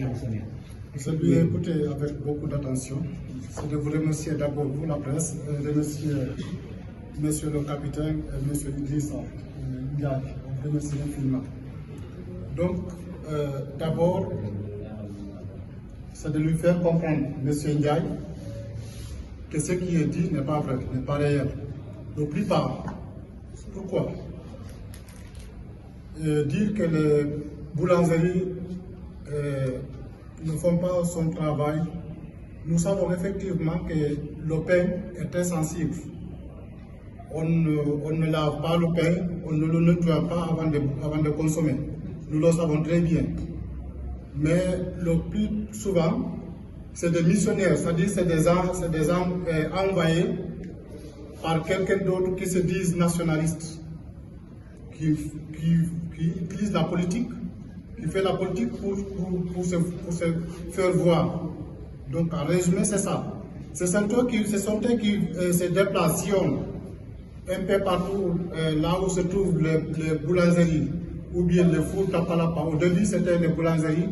traditionnels. Je lui ai écouté avec beaucoup d'attention. C'est de vous remercier d'abord, vous la presse, remercier Monsieur le capitaine et Monsieur Idrissa Ndiaye. Je vous remercie infiniment. Donc, d'abord, c'est de lui faire comprendre, Monsieur Ndiaye, que ce qui est dit n'est pas vrai, n'est pas réel. La plupart. Pourquoi? Dire que les boulangeries ne font pas son travail, nous savons effectivement que le pain est très sensible. On ne lave pas le pain, on ne le nettoie pas avant de consommer. Nous le savons très bien. Mais le plus souvent, c'est des missionnaires, c'est-à-dire c'est des envoyés par quelqu'un d'autre qui se disent nationalistes, qui utilisent la politique, qui fait la politique pour se faire voir. Donc en résumé, c'est ça. Ce sont eux qui se déplacent un peu partout là où se trouvent les boulangeries ou bien les fours Tapalapa. Au début, c'était les boulangeries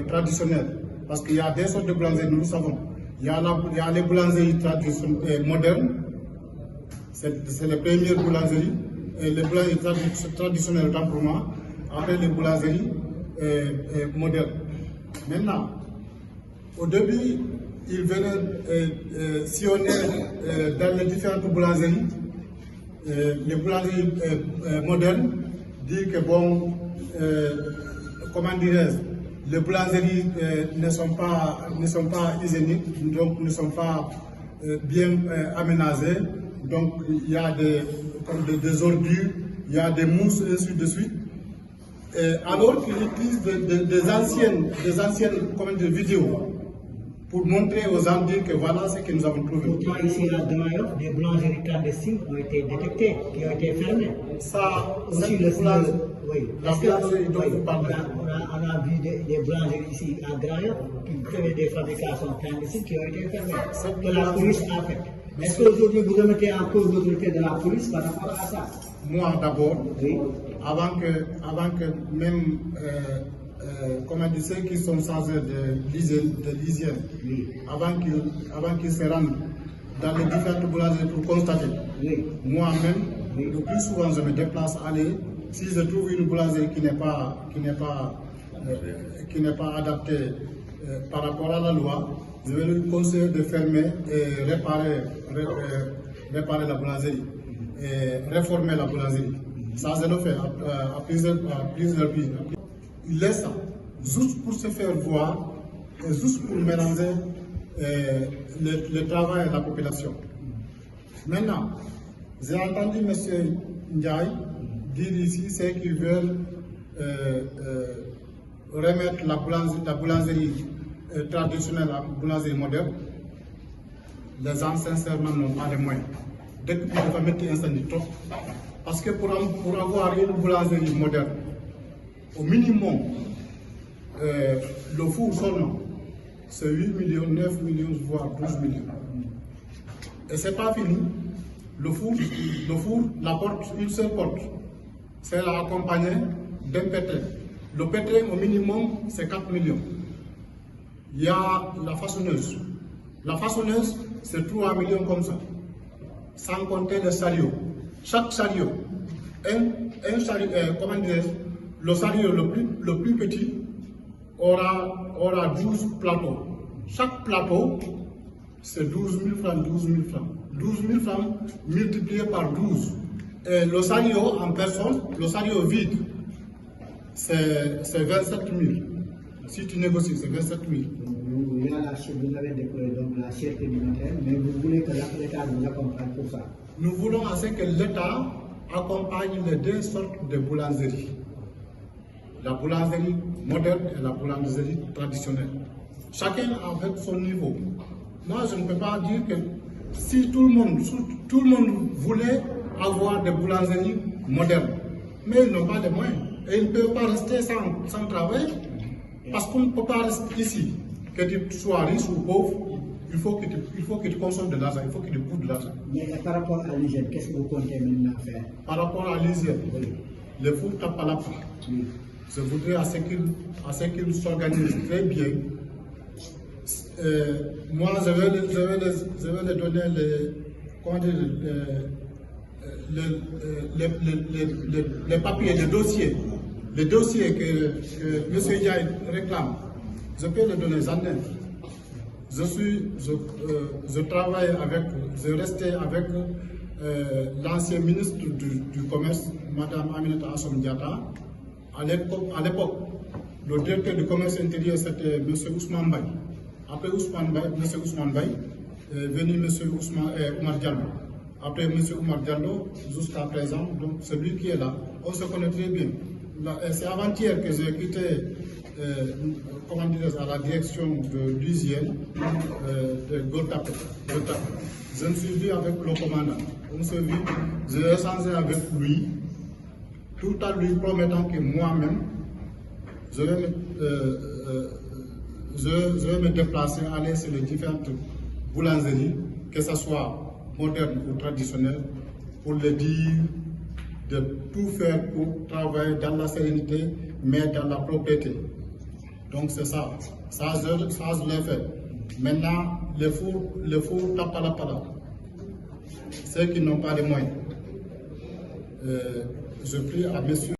traditionnelles. Parce qu'il y a des sortes de boulangeries, nous le savons. Il y a les boulangeries modernes, c'est les premières boulangeries, et les boulangeries traditionnelles autant pour moi, après les boulangeries modernes. Maintenant, au début, ils venaient sillonner dans les différentes boulangeries, les boulangeries modernes, dire que bon, comment dirais-je, les boulangeries ne sont pas hygiéniques, donc ne sont pas bien aménagées. Donc il y a des ordures, il y a des mousses, et ainsi de suite. Alors qu'ils utilisent des anciennes vidéos pour montrer aux gens que voilà ce que nous avons trouvé. Pourtant, ici à Grand-Yoff, des boulangeries clandestines ont été détectées, qui ont été fermées. Ça, aussi le boulangerie, oui. La boulangerie dont vous parlez. On a vu des boulangeries ici à Grand-Yoff qui faisaient des fabrications clandestines qui ont été fermées, que la police a fait. Est-ce qu'aujourd'hui vous remettez en cause l'autorité de la police par rapport à ça? Moi d'abord, oui. avant que même comment dire, ceux qui sont chargés de l'hygiène, oui. avant qu'ils se rendent dans les différentes boulangeries pour constater, oui. Moi-même, oui. Le plus souvent je me déplace à aller, si je trouve une boulangerie qui n'est pas adaptée par rapport à la loi, je vais lui conseiller de fermer et réparer la boulangerie et réformer la boulangerie. Ça, je le fais à plusieurs reprises. Il laisse ça juste pour se faire voir et juste pour mélanger le travail et la population. Maintenant, j'ai entendu M. Ndiaye dire ici ceux qui veulent remettre la boulangerie traditionnelle à la boulangerie moderne. Les gens, sincèrement, n'ont pas les moyens. Dès que tu vas mettre un incendie trop, parce que pour avoir une boulangerie moderne, au minimum, le four seulement, c'est 8 millions, 9 millions, voire 12 millions. Et ce n'est pas fini. Le four, la porte, une seule porte, c'est accompagné d'un pétrin. Le pétrin, au minimum, c'est 4 millions. Il y a la façonneuse. La façonneuse, c'est 3 millions comme ça. Sans compter le chariot. Chaque chariot, un chariot, comment dire, le chariot le plus petit aura 12 plateaux. Chaque plateau, c'est 12 000 francs, 12 000 francs. 12 000 francs multiplié par 12. Et le chariot en personne, le chariot vide, c'est 27 000. Si tu négocies, c'est 27 000. Vous avez déclaré donc la cherté du matériel, mais vous voulez que l'État vous accompagne pour ça? Nous voulons assez que l'État accompagne les deux sortes de boulangeries. La boulangerie moderne et la boulangerie traditionnelle. Chacun avec son niveau. Moi, je ne peux pas dire que si tout le monde voulait avoir des boulangeries modernes, mais ils n'ont pas les moyens. Et ils ne peuvent pas rester sans travail, parce qu'on ne peut pas rester ici. Que tu sois riche ou pauvre, il faut que tu consommes de l'argent, il faut que tu coûtes de l'argent. Mais par rapport à l'hygiène, qu'est-ce que vous comptez maintenant faire? Par rapport à l'hygiène, oui. Le four Tapalapa, oui. Je voudrais à ce qu'ils s'organisent très bien. Moi, je vais les donner les papiers, les dossiers que M. Diaye réclame. Je peux les donner, j'en ai. Je travaille avec, je restais avec l'ancien ministre du Commerce, Mme Aminata Assome Diatta. À l'époque, le directeur du commerce intérieur, c'était M. Ousmane Baye. Après M. Ousmane Baye, est venu M. Oumar Diallo. Après M. Oumar Diallo, jusqu'à présent, donc celui qui est là, on se connaît très bien. C'est avant-hier que j'ai quitté à la direction de l'hygiène de Goltap. Je me suis vu avec le commandant. On se vit, j'ai échangé avec lui, tout en lui promettant que moi-même, je vais me déplacer, aller sur les différentes boulangeries, que ce soit moderne ou traditionnelle, pour le dire de tout faire pour travailler dans la sérénité, mais dans la propriété. Donc c'est ça. Ça, je l'ai fait. Maintenant, les fours tapent à la parade. Ceux qui n'ont pas les moyens. Je prie à messieurs.